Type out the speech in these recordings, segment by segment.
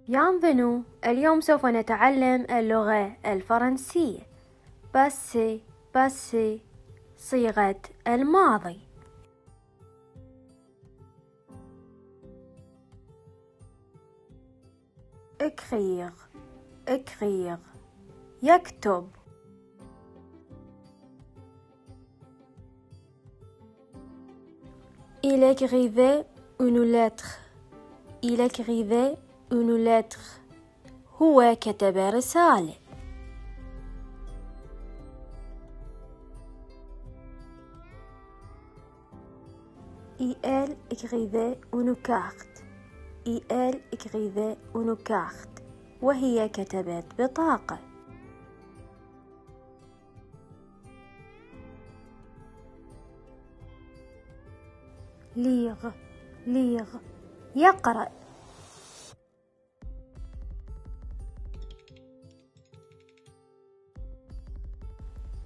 Bienvenue. اليوم سوف نتعلم اللغة الفرنسية. باسي صيغة الماضي. écrire يكتب. il écrivait une lettre هو كتب رسالة. elle écrivait une carte وهي كتبت بطاقة. lire يقرأ.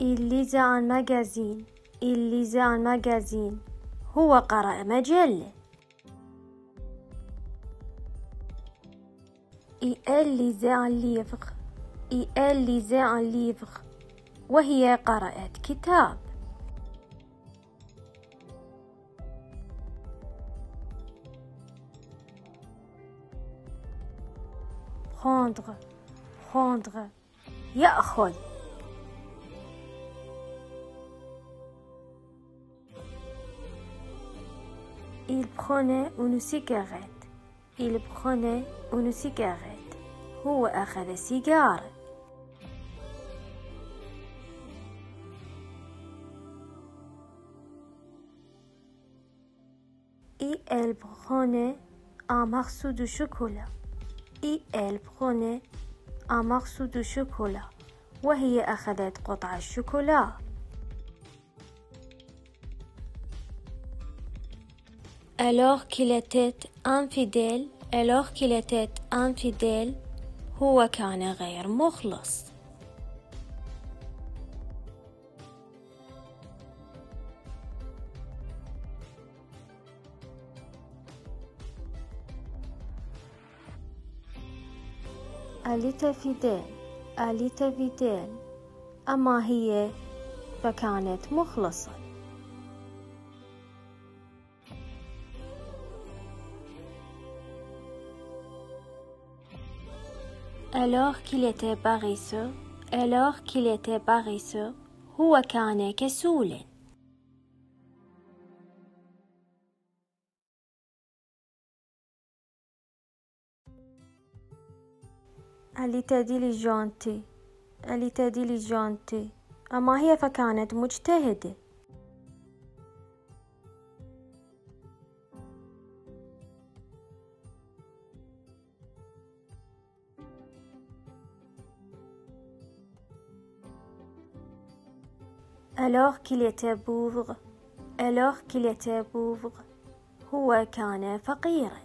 il lisait un magazine هو قرأ مجلة. elle lisait un livre وهي قرأت كتاب. prendre يأخذ. il prenait une cigarette هو أخذ سيجارة. elle prenait un morceau de chocolat وهي أخذت قطع الشوكولا. alors qu'il était infidèle هو كان غير مخلص. elle était fidèle أما هي فكانت مخلصة. alors qu'il était paresseux هو كان كسولا. elle était diligente أما هي فكانت مجتهدة. alors qu'il était pauvre هو كان فقيرا.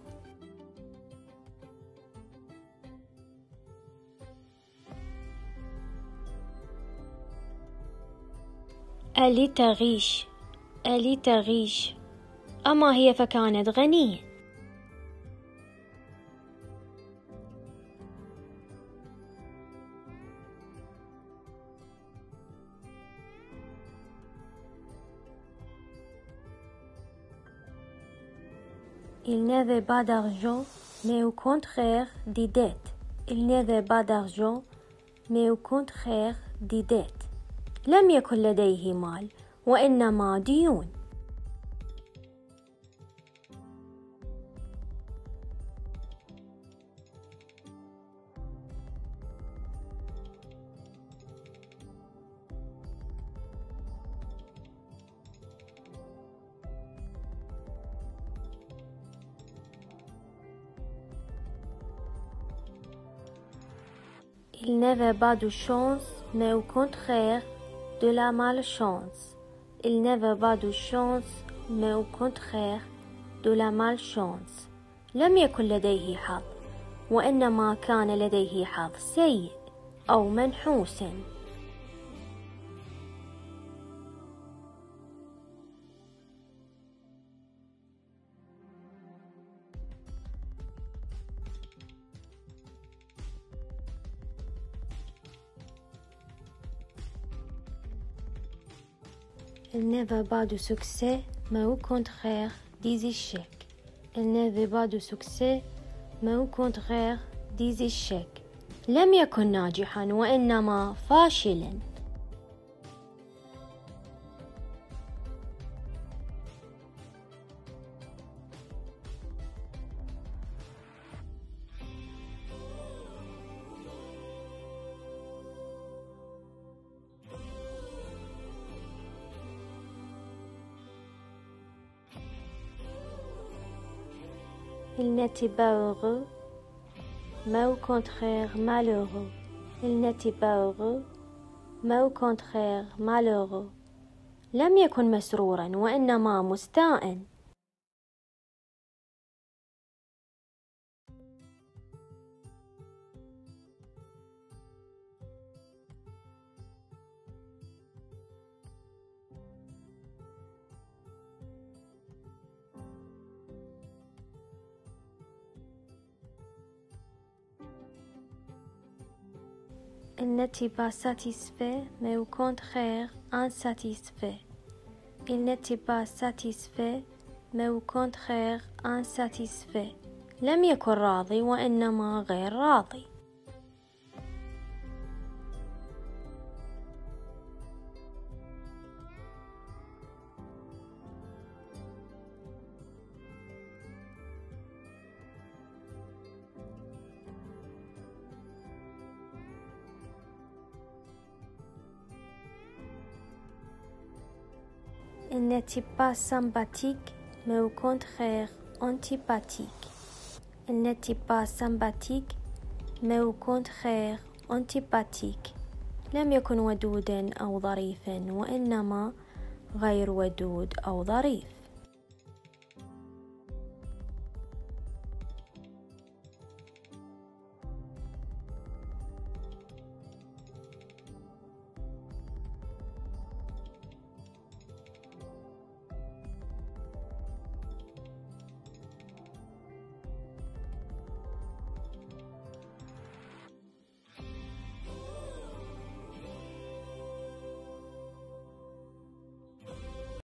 elle était riche أما هي فكانت غنية. il n'avait pas d'argent mais au contraire des dettes. لم يكن لديه مال وإنما ديون. il n'avait pas de chance mais au contraire de la malchance. لم يكن لديه حظ وإنما كان لديه حظ سيء أو منحوسا. Il ne veut pas de succès, mais au contraire des échecs. Il ne veut pas de succès, mais au contraire des échecs. لم يكن ناجحا وإنما فاشلا. Il n'était pas heureux, mais au contraire malheureux. Il n'était pas heureux, mais au contraire malheureux. لم يكن مسرورا وإنما مستاء. Il n'était pas satisfait, mais au contraire insatisfait. Il n'était pas satisfait, mais au contraire insatisfait. لم يكن راضي وإنما غير راضي. Il n'était pas sympathique, mais au contraire antipathique. Il n'était pas sympathique, mais au contraire antipathique. لم يكن ودودا أو ظريفا وإنما غير ودود أو ظريف.